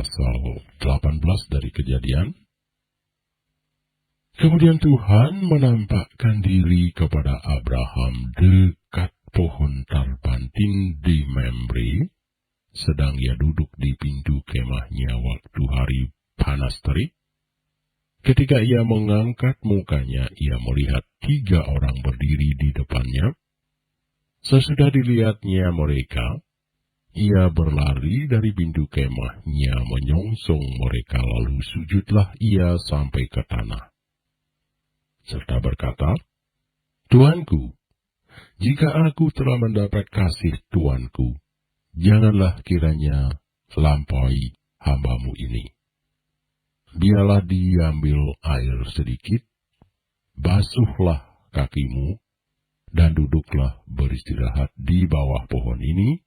pasal 18 dari Kejadian. Kemudian Tuhan menampakkan diri kepada Abraham dekat pohon tarbantin di Mamre, sedang ia duduk di pintu kemahnya waktu hari panas terik. Ketika ia mengangkat mukanya, ia melihat 3 orang berdiri di depannya. Sesudah dilihatnya mereka, ia berlari dari pintu kemahnya menyongsong mereka, lalu sujudlah ia sampai ke tanah. Serta berkata, "Tuanku, jika aku telah mendapat kasih Tuanku, janganlah kiranya lampaui hambamu ini. Biarlah diambil air sedikit, basuhlah kakimu, dan duduklah beristirahat di bawah pohon ini.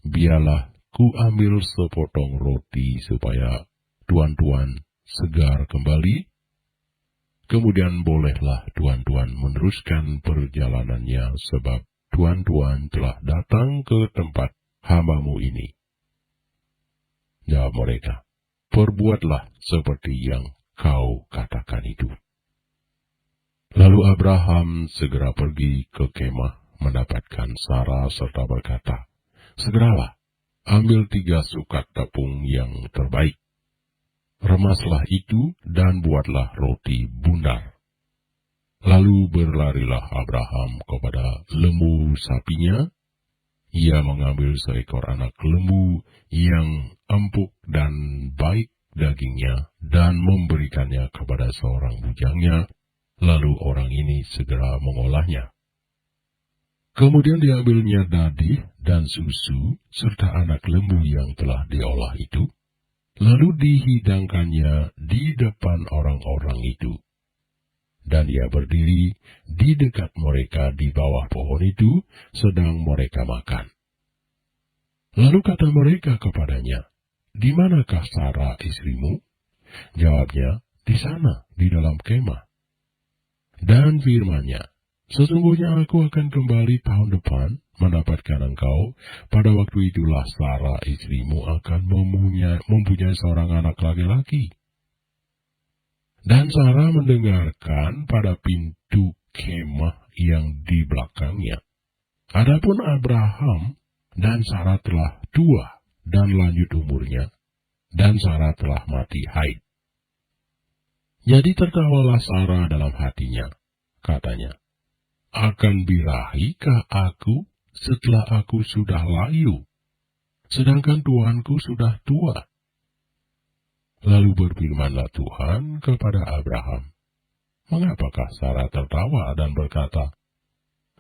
Biarlah ku ambil sepotong roti supaya tuan-tuan segar kembali. Kemudian bolehlah tuan-tuan meneruskan perjalanannya, sebab tuan-tuan telah datang ke tempat hambamu ini." Jawab mereka, "Perbuatlah seperti yang kau katakan itu." Lalu Abraham segera pergi ke kemah mendapatkan Sarah serta berkata, "Segeralah, ambil 3 sukat tepung yang terbaik. Remaslah itu dan buatlah roti bundar." Lalu berlarilah Abraham kepada lembu sapinya. Ia mengambil seekor anak lembu yang empuk dan baik dagingnya dan memberikannya kepada seorang bujangnya. Lalu orang ini segera mengolahnya. Kemudian diambilnya dadih dan susu serta anak lembu yang telah diolah itu, lalu dihidangkannya di depan orang-orang itu. Dan ia berdiri di dekat mereka di bawah pohon itu, sedang mereka makan. Lalu kata mereka kepadanya, "Di manakah Sarah istrimu?" Jawabnya, "Di sana, di dalam kemah." Dan firman-Nya, "Sesungguhnya aku akan kembali tahun depan mendapatkan engkau. Pada waktu itulah Sarah istrimu akan mempunyai seorang anak laki-laki." Dan Sarah mendengarkan pada pintu kemah yang di belakangnya. Adapun Abraham dan Sarah telah tua dan lanjut umurnya, dan Sarah telah mati haid. Jadi tertawalah Sarah dalam hatinya, katanya, "Akan birahikah aku setelah aku sudah layu, sedangkan tuanku sudah tua?" Lalu berfirmanlah Tuhan kepada Abraham, "Mengapakah Sarah tertawa dan berkata,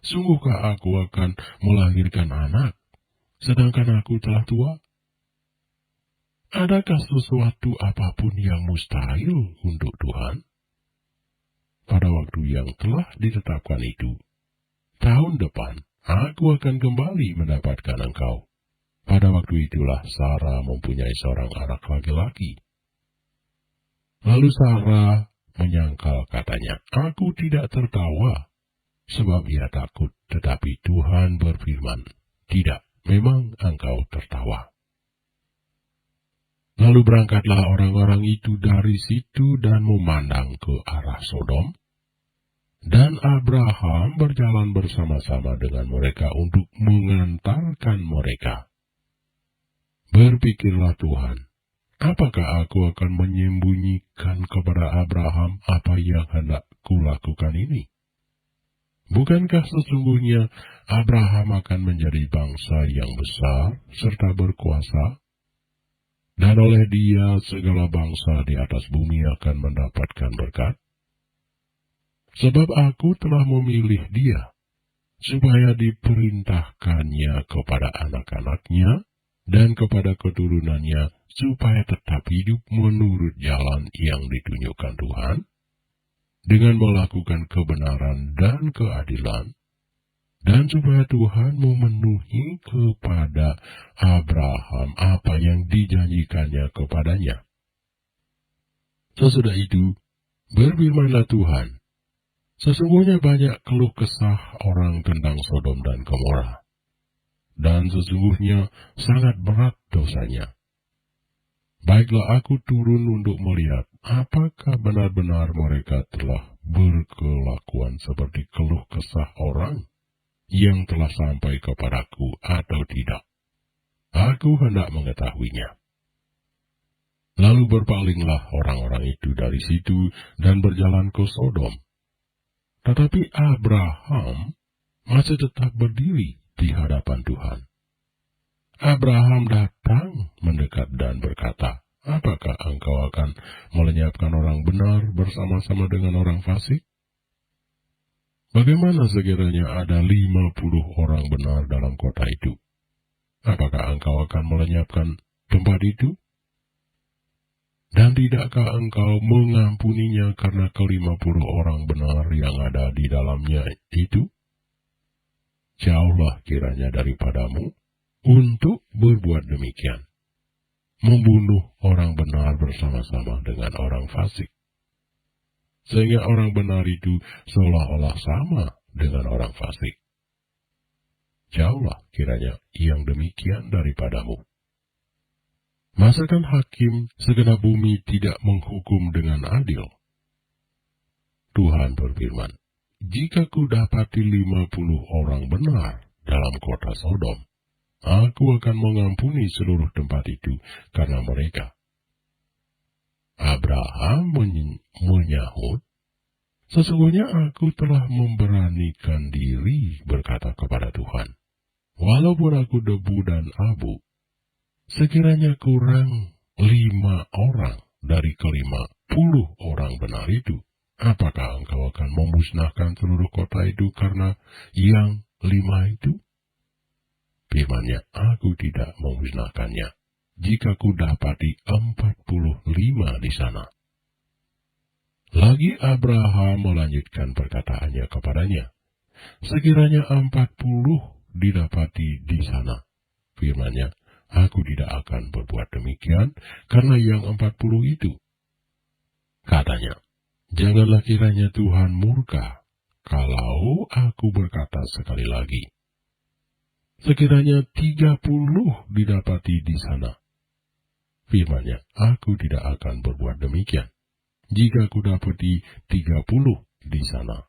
'Sungguhkah aku akan melahirkan anak, sedangkan aku telah tua?' Adakah sesuatu apapun yang mustahil untuk Tuhan?" Pada waktu yang telah ditetapkan itu, tahun depan aku akan kembali mendapatkan engkau. Pada waktu itulah Sarah mempunyai seorang anak laki-laki. Lalu Sarah menyangkal, katanya, "Aku tidak tertawa, sebab ia takut." Tetapi Tuhan berfirman, "Tidak, memang engkau tertawa." Lalu berangkatlah orang-orang itu dari situ dan memandang ke arah Sodom. Dan Abraham berjalan bersama-sama dengan mereka untuk mengantarkan mereka. Berpikirlah Tuhan, apakah aku akan menyembunyikan kepada Abraham apa yang hendak kulakukan ini? Bukankah sesungguhnya Abraham akan menjadi bangsa yang besar serta berkuasa? Dan oleh dia segala bangsa di atas bumi akan mendapatkan berkat. Sebab aku telah memilih dia, supaya diperintahkannya kepada anak-anaknya dan kepada keturunannya, supaya tetap hidup menurut jalan yang ditunjukkan Tuhan, dengan melakukan kebenaran dan keadilan, dan supaya Tuhan memenuhi kepada Abraham apa yang dijanjikannya kepadanya. Sesudah itu, berfirmanlah Tuhan, "Sesungguhnya banyak keluh kesah orang tentang Sodom dan Gomora, dan sesungguhnya sangat berat dosanya. Baiklah aku turun untuk melihat apakah benar-benar mereka telah berkelakuan seperti keluh kesah orang yang telah sampai kepadaku atau tidak. Aku hendak mengetahuinya. Lalu berpalinglah orang-orang itu dari situ dan berjalan ke Sodom. Tetapi Abraham masih tetap berdiri di hadapan Tuhan. Abraham datang mendekat dan berkata, apakah engkau akan melenyapkan orang benar bersama-sama dengan orang fasik? Bagaimana sekiranya ada 50 orang benar dalam kota itu? Apakah engkau akan melenyapkan tempat itu? Dan tidakkah engkau mengampuninya karena ke-50 orang benar yang ada di dalamnya itu? Jauhlah kiranya daripadamu untuk berbuat demikian, membunuh orang benar bersama-sama dengan orang fasik, sehingga orang benar itu seolah-olah sama dengan orang fasik. Jauhlah kiranya yang demikian daripadamu. Masakan hakim segenap bumi tidak menghukum dengan adil? Tuhan berfirman, jika ku dapati 50 orang benar dalam kota Sodom, aku akan mengampuni seluruh tempat itu karena mereka. Abraham menyahut, sesungguhnya aku telah memberanikan diri berkata kepada Tuhan, walaupun aku debu dan abu, sekiranya kurang 5 orang dari ke-50 orang benar itu, apakah engkau akan memusnahkan seluruh kota itu karena yang 5 itu? Firman-Nya, aku tidak memusnahkannya, jika ku dapati 45 di sana. Lagi Abraham melanjutkan perkataannya kepadanya, sekiranya 40 didapati di sana. Firman-Nya, aku tidak akan berbuat demikian, karena yang 40 itu. Katanya, janganlah kiranya Tuhan murka, kalau aku berkata sekali lagi, sekiranya 30 didapati di sana. Firman-Nya, aku tidak akan berbuat demikian, jika aku dapati 30 di sana.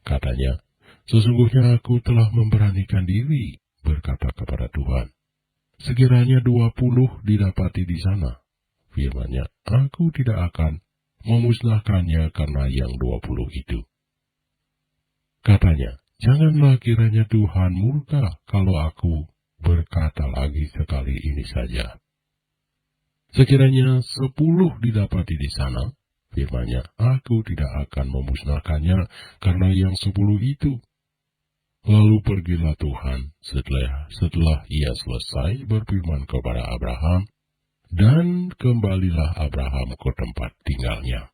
Katanya, sesungguhnya aku telah memberanikan diri berkata kepada Tuhan, sekiranya 20 didapati di sana. Firman-Nya, aku tidak akan memusnahkannya karena yang 20 itu. Katanya, janganlah kiranya Tuhan murka kalau aku berkata lagi sekali ini saja. Sekiranya 10 didapati di sana, firman-Nya, aku tidak akan memusnahkannya karena yang 10 itu. Lalu pergilah Tuhan setelah ia selesai berfirman kepada Abraham, dan kembalilah Abraham ke tempat tinggalnya.